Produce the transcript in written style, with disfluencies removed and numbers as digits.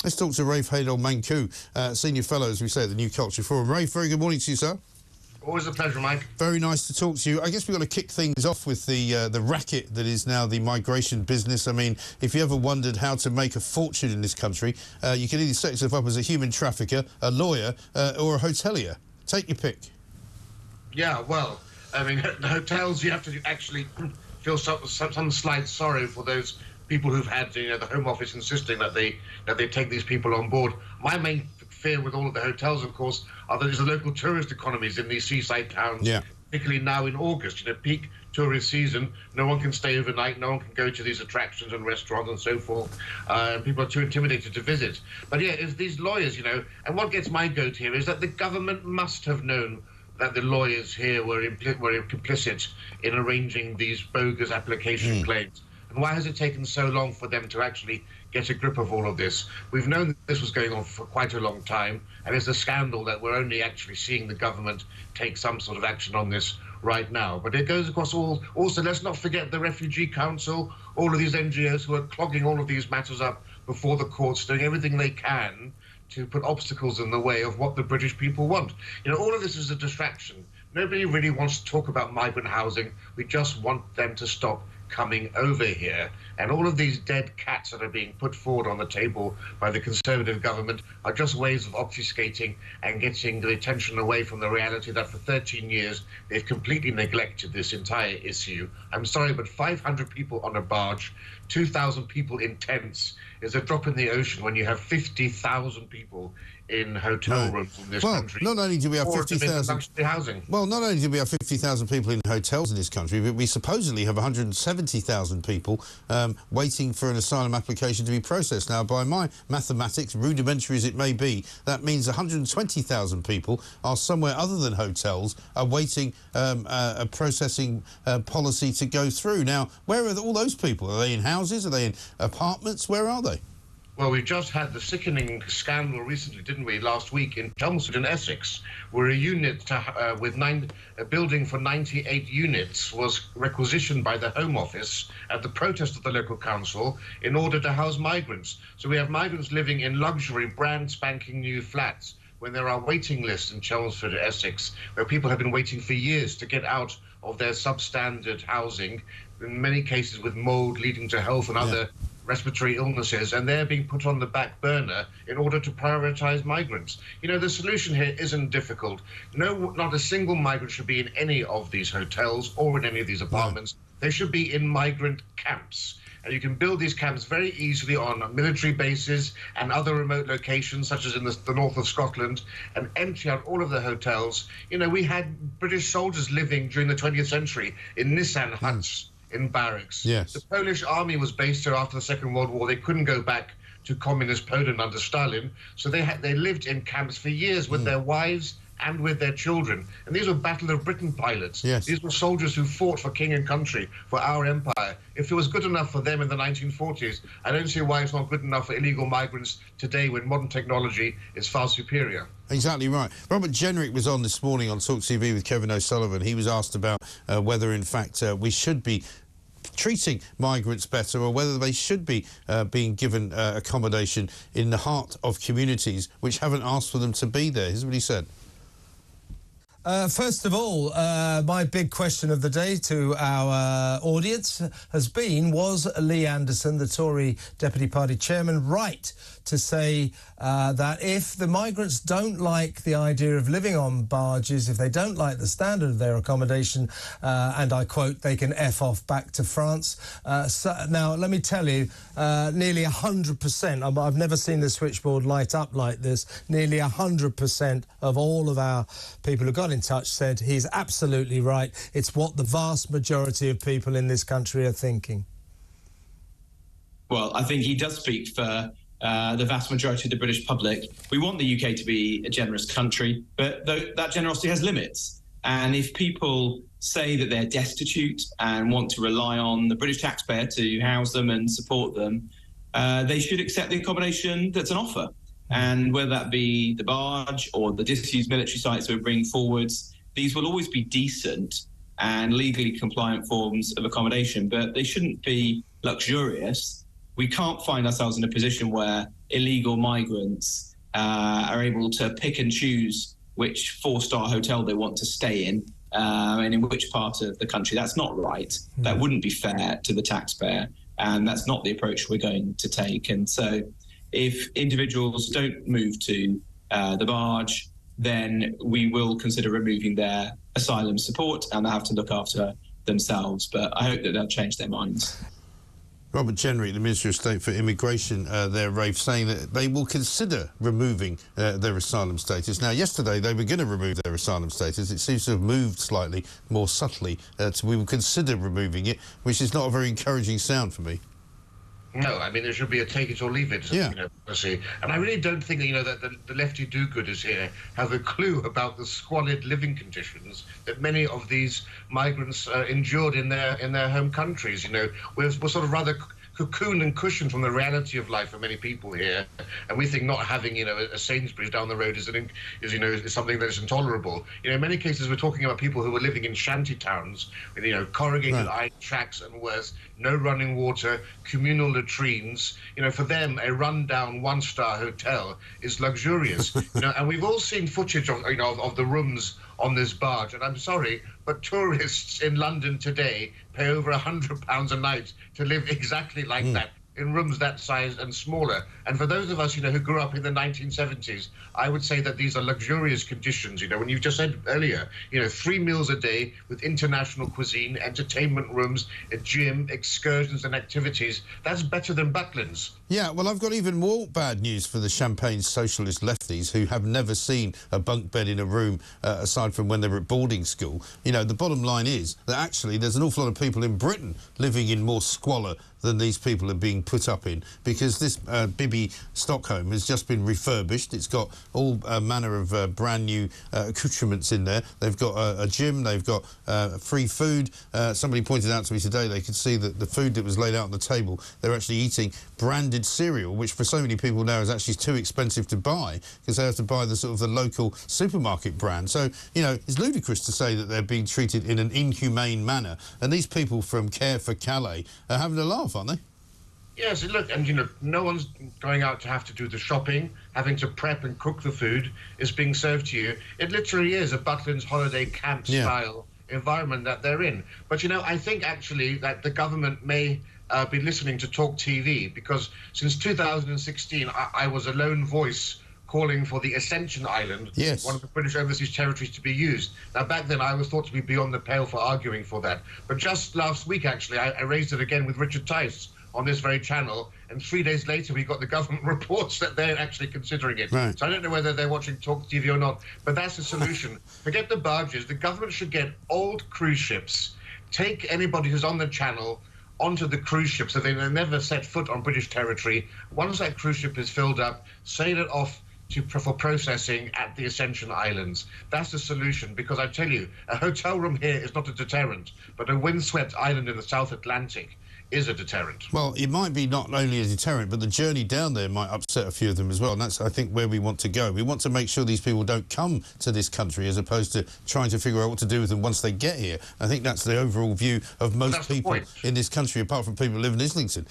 Let's talk to Rafe Heydel-Mankoo, Senior Fellow, as we say, at the New Culture Forum. Rafe, very good morning to you, sir. Always a pleasure, Mike. Very nice to talk to you. I guess we've got to kick things off with the racket that is now the migration business. I mean, if you ever wondered how to make a fortune in this country, you can either set yourself up as a human trafficker, a lawyer, or a hotelier. Take your pick. Yeah, well, I mean, the hotels, you have to actually feel some slight sorrow for those people who've had, the Home Office insisting that they take these people on board. My main fear with all of the hotels, of course, are that the local tourist economies in these seaside towns, particularly now in August, peak tourist season. No one can stay overnight, no one can go to these attractions and restaurants and so forth. People are too intimidated to visit. But yeah, it's these lawyers, and what gets my goat here is that the government must have known that the lawyers here were complicit in arranging these bogus application claims. And why has it taken so long for them to actually get a grip of all of this? We've known that this was going on for quite a long time, and it's a scandal that we're only actually seeing the government take some sort of action on this right now. But it goes across all. Also, let's not forget the Refugee Council, all of these NGOs who are clogging all of these matters up before the courts, doing everything they can to put obstacles in the way of what the British people want. All of this is a distraction. Nobody really wants to talk about migrant housing. We just want them to stop coming over here. And all of these dead cats that are being put forward on the table by the Conservative government are just ways of obfuscating and getting the attention away from the reality that for 13 years they've completely neglected this entire issue. I'm sorry, but 500 people on a barge, 2,000 people in tents is a drop in the ocean when you have 50,000 people in hotel rooms in this country. Not only do we have 50,000 housing. Well, not only do we have 50,000 people in hotels in this country, but we supposedly have 170,000 people waiting for an asylum application to be processed. Now, by my mathematics, rudimentary as it may be, that means 120,000 people are somewhere other than hotels awaiting a processing policy to go through. Now, where are all those people? Are they in houses? Are they in apartments? Where are they? Well, we just had the sickening scandal recently, didn't we, last week in Chelmsford in Essex, where a building for 98 units was requisitioned by the Home Office at the protest of the local council in order to house migrants. So we have migrants living in luxury, brand spanking new flats when there are waiting lists in Chelmsford, Essex, where people have been waiting for years to get out of their substandard housing, in many cases with mold leading to health and other respiratory illnesses, and they're being put on the back burner in order to prioritise migrants. The solution here isn't difficult. No, not a single migrant should be in any of these hotels or in any of these apartments. They should be in migrant camps. And you can build these camps very easily on military bases and other remote locations, such as in the north of Scotland, and empty out all of the hotels. We had British soldiers living during the 20th century in Nissan huts in barracks. Yes. The Polish army was based here after the Second World War. They couldn't go back to communist Poland under Stalin, so they lived in camps for years with their wives and with their children. And these were Battle of Britain pilots. Yes. These were soldiers who fought for king and country, for our empire. If it was good enough for them in the 1940s, I don't see why it's not good enough for illegal migrants today when modern technology is far superior. Exactly right. Robert Jenrick was on this morning on TalkTV with Kevin O'Sullivan. He was asked about whether, in fact, we should be treating migrants better, or whether they should be being given accommodation in the heart of communities which haven't asked for them to be there. Here's what he said. First of all, my big question of the day to our audience has been, was Lee Anderson, the Tory Deputy Party Chairman, right to say that if the migrants don't like the idea of living on barges, if they don't like the standard of their accommodation, and I quote, they can F off back to France. Now, let me tell you, nearly 100%, I've never seen the switchboard light up like this, nearly 100% of all of our people who got in touch said he's absolutely right. It's what the vast majority of people in this country are thinking. Well, I think he does speak for the vast majority of the British public. We want the UK to be a generous country, but that generosity has limits. And if people say that they're destitute and want to rely on the British taxpayer to house them and support them, they should accept the accommodation that's an offer. And whether that be the Barge or the disused military sites we're bringing forwards, these will always be decent and legally compliant forms of accommodation, but they shouldn't be luxurious. we can't find ourselves in a position where illegal migrants are able to pick and choose which 4-star hotel they want to stay in and in which part of the country. That's not right. That wouldn't be fair to the taxpayer, and that's not the approach we're going to take. And so if individuals don't move to the Barge, then we will consider removing their asylum support, and they have to look after themselves. But I hope that they'll change their minds. Robert Jenrick, the Minister of State for Immigration there, Rafe, saying that they will consider removing their asylum status. Now, yesterday they were going to remove their asylum status. It seems to have moved slightly more subtly to we will consider removing it, which is not a very encouraging sound for me. No, I mean, there should be a take it or leave it policy. And I really don't think that, the lefty do-gooders here have a clue about the squalid living conditions that many of these migrants endured in their home countries. We're sort of rather cocooned and cushioned from the reality of life for many people here, and we think not having a Sainsbury's down the road is something that is intolerable. In many cases we're talking about people who are living in shanty towns with corrugated iron tracks and worse, no running water, communal latrines. For them a rundown 1-star hotel is luxurious. And we've all seen footage of the rooms on this barge, and I'm sorry, but tourists in London today pay over £100 a night to live exactly like that, in rooms that size and smaller. And for those of us, who grew up in the 1970s, I would say that these are luxurious conditions. When you just said earlier, 3 meals a day with international cuisine, entertainment rooms, a gym, excursions and activities, that's better than Butlins. Yeah, well, I've got even more bad news for the champagne socialist lefties who have never seen a bunk bed in a room aside from when they were at boarding school. The bottom line is that actually there's an awful lot of people in Britain living in more squalor than these people are being put up in, because this Bibby Stockholm has just been refurbished. It's got all manner of brand new accoutrements in there. They've got a gym, they've got free food. Somebody pointed out to me today they could see that the food that was laid out on the table, they're actually eating branded cereal, which for so many people now is actually too expensive to buy because they have to buy the sort of the local supermarket brand. So, it's ludicrous to say that they're being treated in an inhumane manner. And these people from Care for Calais are having a laugh, aren't they? Yes, look, and no one's going out to have to do the shopping, having to prep and cook the food is being served to you. It literally is a Butlins holiday camp style environment that they're in. But I think actually that the government may be listening to TalkTV, because since 2016 I was a lone voice calling for the Ascension Island, one of the British overseas territories, to be used. Now, back then I was thought to be beyond the pale for arguing for that, but just last week actually I raised it again with Richard Tice on this very channel, and 3 days later we got the government reports that they're actually considering it. Right. So I don't know whether they're watching Talk TV or not, but that's the solution. Forget the barges. The government should get old cruise ships, take anybody who's on the channel onto the cruise ship so they never set foot on British territory. Once that cruise ship is filled up, sail it off for processing at the Ascension Islands. That's the solution, because I tell you, a hotel room here is not a deterrent, but a windswept island in the South Atlantic is a deterrent. Well, it might be not only a deterrent, but the journey down there might upset a few of them as well, and that's, I think, where we want to go. We want to make sure these people don't come to this country as opposed to trying to figure out what to do with them once they get here. I think that's the overall view of most people in this country, apart from people who live in Islington.